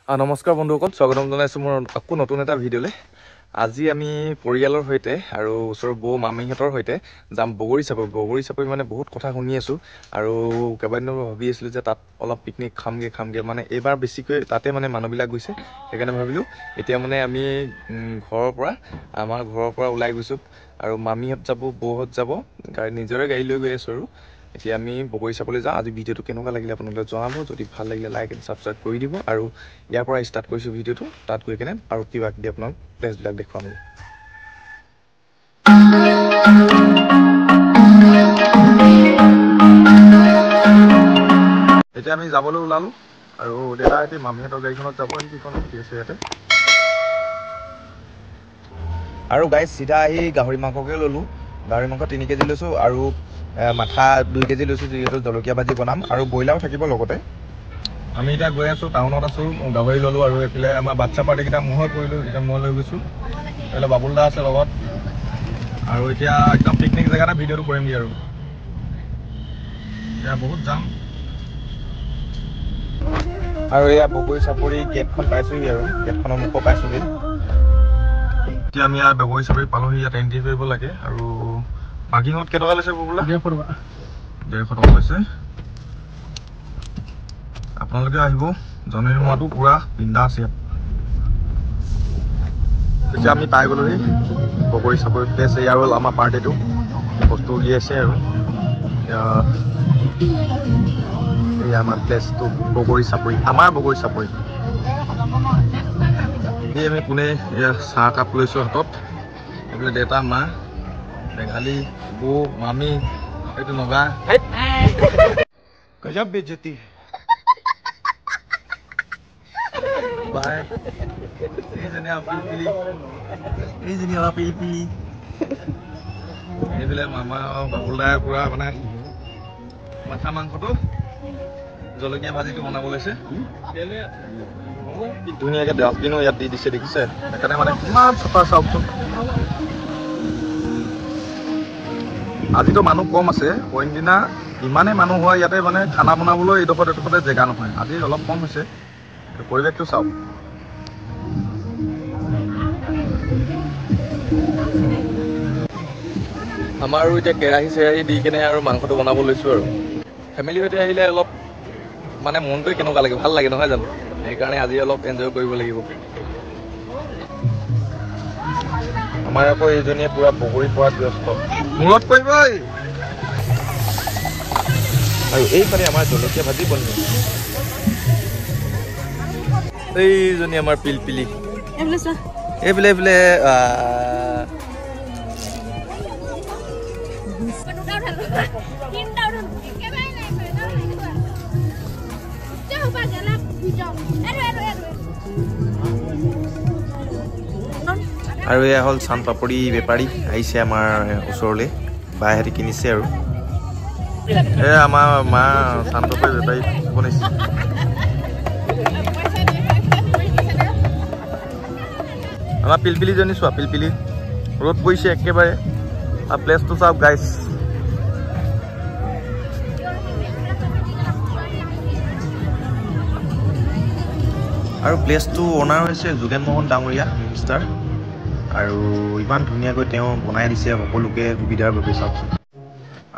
নমস্কাৰ বন্ধুসকল, স্বাগতম জনাইছোঁ মোৰ আকৌ নতুন এটা ভিডিঅ'লৈ। আজি আমি পৰিয়ালৰ সৈতে আৰু ওচৰৰ বৌ মামীহঁতৰ সৈতে যাম বগৰী চাপৰি। মানে বহুত কথা শুনি আছোঁ আৰু কেইবাদিনো ভাবি আছিলোঁ যে তাত অলপ পিকনিক খামগৈ মানে এইবাৰ বেছিকৈ তাতে মানে মানুহবিলাক গৈছে, সেইকাৰণে ভাবিলোঁ এতিয়া মানে আমি আমাৰ ঘৰৰ পৰা ওলাই গৈছোঁ আৰু মামীহঁত যাব, বৌহঁত যাব, নিজৰে গাড়ী লৈ গৈ আছোঁ আৰু এতিয়া আমি বগৰী চাবলৈ যাওঁ। আজি ভিডিঅ'টো কেনেকুৱা লাগিলে আপোনালোকে জনাব, যদি ভাল লাগিলে লাইক এণ্ড ছাবস্ক্ৰাইব কৰি দিব আৰু ইয়াৰ পৰা ষ্টাৰ্ট কৰিছোঁ ভিডিঅ'টো। তাত গৈ কেনে আৰু কিবা কিবি আপোনাক প্লেচবিলাক দেখুৱাম। এতিয়া আমি যাবলৈ ওলালোঁ আৰু দেউতা এতিয়া মামীহঁতৰ গাড়ীখনত যাব, সেইখন ৰখি আছে ইয়াতে। আৰু গাড়ী চিধা আহি গাহৰি মাংসকে ল'লোঁ। গাহৰি মাংস 3 কেজি লৈছোঁ আৰু মাথা 2 কেজি লৈছোঁ, যিহেতু জলকীয়া ভাজি বনাম আৰু ব্ৰইলাৰো থাকিব লগতে। আমি এতিয়া গৈ আছোঁ, টাউনত আছোঁ, গাহৰি ল'লোঁ আৰু এইফালে আমাৰ বাচ্ছা পাৰ্টিকেইটা মই কৰিলোঁ, এতিয়া মই লৈ গৈছোঁ। এইফালে বাবুল দা আছে লগত আৰু এতিয়া একদম পিকনিক জেগাতে ভিডিঅ'টো কৰিমগৈ আৰু এতিয়া বহুত যাম। আৰু এয়া বগৰী চাপৰি গেটখন পাইছোঁহি আৰু গেটখনৰ মুখ পাইছোঁহি। এতিয়া আমি ইয়াত বগৰী চাপৰি পালোঁহি, ইয়াত এণ্ট্ৰি কৰিব লাগে আৰু পাৰ্কিঙত কেইটকা লৈছে ববুলা? 150 টকা লৈছে। আপোনালোকে আহিব, জানুৱাৰী মাহটো পুৰা বিন্দাছ ইয়াত। এতিয়া আমি পাই গ'লোহি বগৰী চাপৰি প্লেচ। এয়া হ'ল আমাৰ পাৰ্টিটো, বস্তু উলিয়াইছে আৰু এয়া আমাৰ প্লেচটো বগৰী চাপৰি, আমাৰ বগৰী চাপৰি। এই আমি কোনে এয়া চাহ কাপ লৈছোঁ হাতত। এইফালে দেউতা, মা, মেঘালী, বৌ, মামী, এইটো নগা। গজব বেজ্জতি। বাই এইজনী আমাৰ পিলপিলি। এইফালে মামা আৰু বাবুল দাই পুৰা মানে মাথা মাংসটো জলকীয়া ভাজিটো বনাব লৈছে। ধুনীয়াকে ডাষ্টবিনো ইয়াত দি দিছে, দেখিছে? সেইকাৰণে মানে কিমান চাফা চাওকচোন। আজিতো মানুহ কম আছে, অইন দিনা ইমানেই মানুহ হয় ইয়াতে, মানে খানা বনাবলৈ এইডোখৰতে জেগা নহয়। আজি অলপ কম হৈছে, পৰিৱেশটো চাওক। আমাৰো এতিয়া কেৰাহী চেৰাহী দি কেনে আৰু মাংসটো বনাব লৈছোঁ আৰু ফেমিলিৰ সৈতে আহিলে অলপ মানে মনটোৱে কেনেকুৱা লাগে, ভাল লাগে নহয় জানো? সেইকাৰণে আজি অলপ এনজয় কৰিব লাগিব। আমাৰ আকৌ এইজনীয়ে পুৰা বগৰী পৰাত ব্যস্ত, মূৰত কৰিব। আৰু এইফালে আমাৰ জলকীয়া ভাজি বনি আছে। এইজনী আমাৰ পিলপিলি, এইফালে আৰু এয়া হ'ল চান পাপৰি বেপাৰী আহিছে আমাৰ ওচৰলৈ, বাইহঁতে কিনিছে আৰু এয়া আমাৰ মা চান পাপৰি বেপাৰী বনাইছে। আমাৰ পিলপিলিজনী চোৱা, পিলপিলি ৰ'দ পৰিছে একেবাৰে। আৰু প্লেচটো চাওক গাইছ। আৰু প্লেচটো অনাৰ হৈছে যোগেন মোহন ডাঙৰীয়া মিনিষ্টাৰ, আৰু ইমান ধুনীয়াকৈ তেওঁ বনাই দিছে সকলোকে সুবিধাৰ বাবে, চাওকচোন।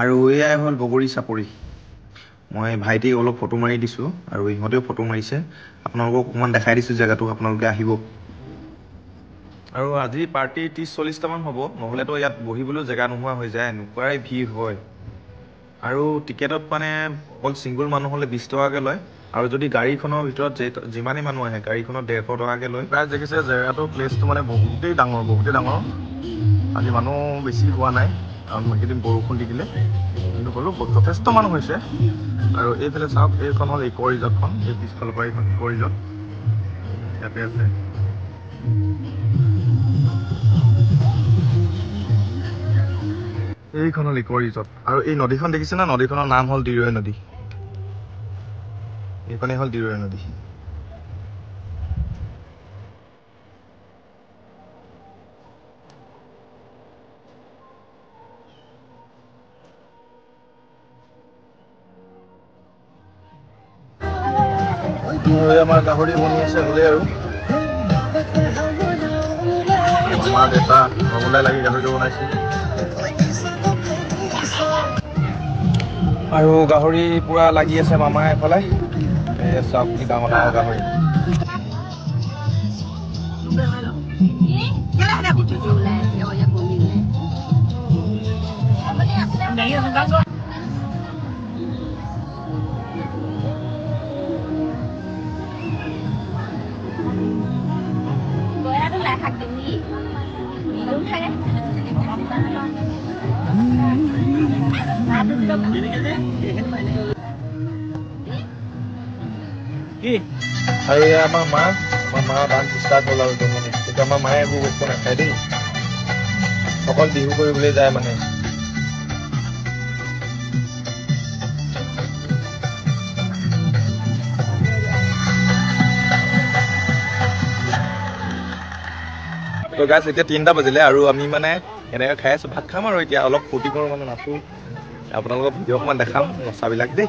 আৰু এয়াই হ'ল বগৰী চাপৰি। মই ভাইটিক অলপ ফটো মাৰি দিছোঁ আৰু ইহঁতেও ফটো মাৰিছে। আপোনালোকক অকণমান দেখাই দিছোঁ জেগাটো, আপোনালোকে আহিব। আৰু আজি পাৰ্টি 30-40টামান হ'ব, নহ'লেতো ইয়াত বহিবলৈও জেগা নোহোৱা হৈ যায়, এনেকুৱাই ভিৰ হয়। আৰু টিকেটত মানে অকল ছিংগুল মানুহ হ'লে 20 টকাকৈ লয়, আৰু যদি গাড়ীখনৰ ভিতৰত যিমানেই মানুহ আহে গাড়ীখনত 150 টকাকৈ লয়। প্ৰায় দেখিছে জেগাটো, প্লেচটো মানে বহুতেই ডাঙৰ। আজি মানুহ বেছি হোৱা নাই কাৰণ এইকেইদিন বৰষুণ দি দিলে, কিন্তু হ'লেও যথেষ্ট মানুহ হৈছে। আৰু এইফালে চাওক, এইখন হ'ল ইক' ৰিজৰ্টখন, এই পিছফালৰ পৰা এইখন ইক' ৰিজৰ্ট ইয়াতে আছে। এইখন হ'ল ইক' ৰিজৰ্ট আৰু এই নদীখন দেখিছে না, নদীখনৰ নাম হ'ল দিৰৈ নদী। এইখনেই হ'ল দিৰৈ নদী। আমাৰ গাহৰি বনি আছে হ'লে আৰু মা দেউতা সকলোৱে লাগি গাহৰিটো বনাইছে আৰু গাহৰি পুৰা লাগি আছে মামাই এফালে চাওক কি ডাঙৰ ডাঙৰ গাহৰি আমাৰ মা ডান্স ষ্টাৰ্ট হ'ল আৰু কিন্তু আমাৰ মায়ে একো বস্তু নাখায় দেই অকল বিহু কৰিবলৈ যায় মানে তো গাইছ এতিয়া 3টা বাজিলে আৰু আমি মানে এনেকৈ খাই আছো ভাত খাম আৰু এতিয়া অলপ ফূৰ্তি কৰোঁ মানে নাচো আপোনালোকক ভিডিঅ' অকণমান দেখাম নচাবিলাক দেই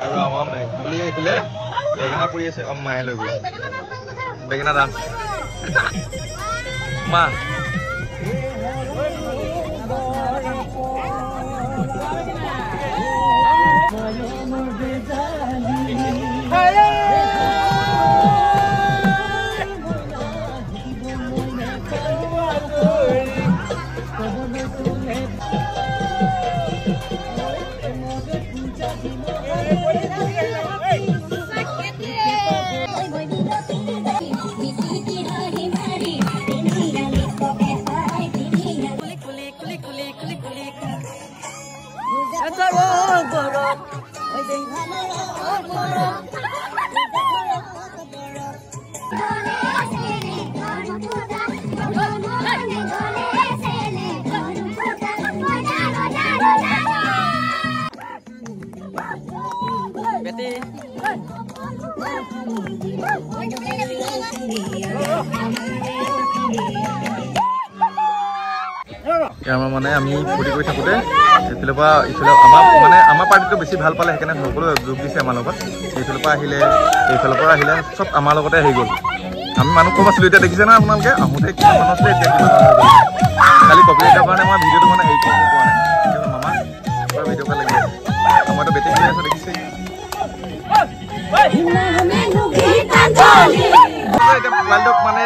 আৰু আমাৰ মেঘালী আহিলে বেঙেনা পৰি আছে মায়ে লৈ গ'ল বেঙেনা দাম মা মানে আমি ফূৰ্তি কৰি থাকোঁতে এইফালৰ পৰা ইফালে আমাৰ পাৰ্টিটো বেছি ভাল পালে সেইকাৰণে সকলোৱে যোগ দিছে আমাৰ লগত এইফালৰ পৰা আহিলে এইফালৰ পৰা আহিলে চব আমাৰ লগতে আহি গ'ল আমি মানুহ কম আছিলোঁ এতিয়া দেখিছে না আপোনালোকে আহোঁতে কিমান মানুহ আছিলে এতিয়া কিমান মানুহ হৈ গ'ল খালি কপিৰাইটৰ কাৰণে মই ভিডিঅ'টো মানে হেৰি কৰিব পৰা নাই কিন্তু মামা ভিডিঅ' ভাল লাগি আছে মইতো বেটিং কৰি আছোঁ দেখিছে এতিয়া মোবাইলটোক মানে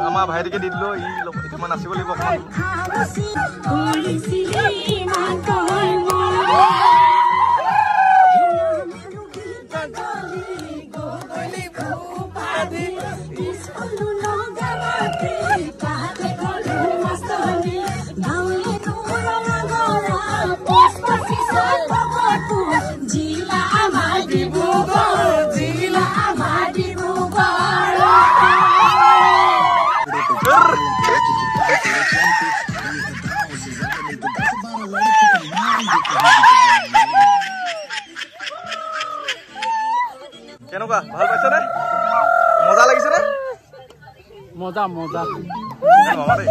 আমাৰ ভাইটিকে দি দিলোঁ ই এতিয়া নাচিব লাগিব অকণমান কেনেকুৱা ভাল পাইছে নে মজা লাগিছে নে মজা মজা মামা দেই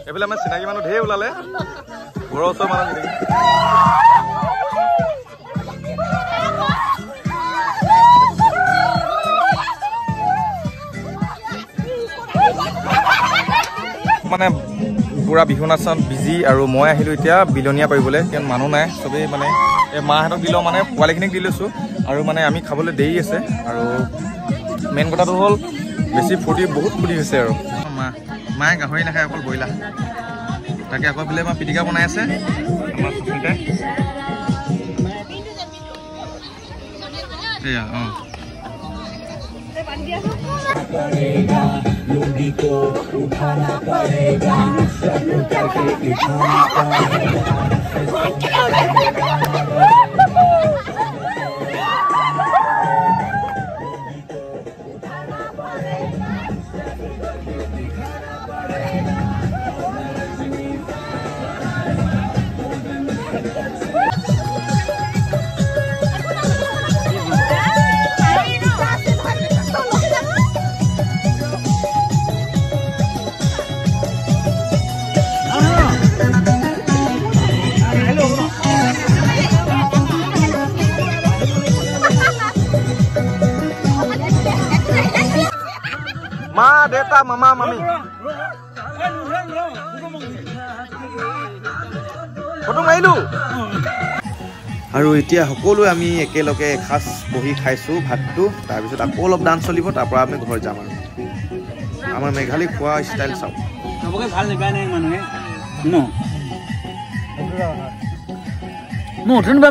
এইফালে আমাৰ চিনাকি মানুহ ঢেৰ ওলালে ঘৰৰ ওচৰৰ মানুহ মানে পুৰা বিহু নাচত বিজি আৰু মই আহিলোঁ এতিয়া বিলনীয়া পাৰিবলৈ কাৰণ মানুহ নাই চবেই মানে এই মাহঁতক দিলোঁ মানে পোৱালিখিনিক দি লৈছোঁ আৰু মানে আমি খাবলৈ দেৰি আছে আৰু মেইন কথাটো হ'ল বেছি ফূৰ্তি বহুত ফূৰ্তি হৈছে আৰু মায়ে গাহৰি নাখায় অকল ব্ৰইলাৰ তাকে আকৌ বোলে আমাৰ পিটিকা বনাই আছে আমাৰ সুস্মিতাই এয়া অঁ लुंगी को उठाना पड़ेगा करके उठाना মা দেউতা মামা মামী ফটো মাৰিলো আৰু এতিয়া সকলোৱে আমি একেলগে এসাঁজ বহি খাইছোঁ ভাতটো তাৰপিছত আকৌ অলপ ডান্স চলিব তাৰপৰা আমি ঘৰ যাম আৰু আমাৰ মেঘালী খোৱা ষ্টাইল চাওক ভাল নাপায় নাই মানুহে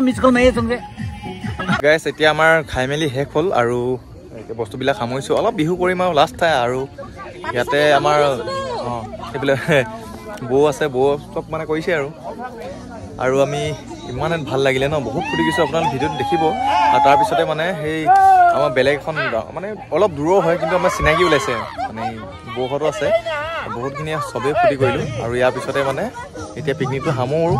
মিছ কল মাৰি আছো গাইছ এতিয়া আমাৰ খাই মেলি শেষ হ'ল আৰু বস্তুবিলাক সামৰিছোঁ অলপ বিহু কৰিম আৰু লাষ্ট ঠাই আৰু ইয়াতে আমাৰ এইবিলাক বৌ আছে বৌ চব মানে কৰিছে আৰু আমি ইমান ভাল লাগিলে ন বহুত ফূৰ্তি কৰিছোঁ আপোনালোক ভিডিঅ'ত দেখিব আৰু তাৰপিছতে মানে সেই আমাৰ বেলেগ এখন মানে অলপ দূৰো হয় কিন্তু আমাৰ চিনাকি ওলাইছে মানে বৌহঁতো আছে বহুতখিনি চবেই ফূৰ্তি কৰিলোঁ আৰু ইয়াৰ পিছতে মানে এতিয়া পিকনিকটো সামৰোঁ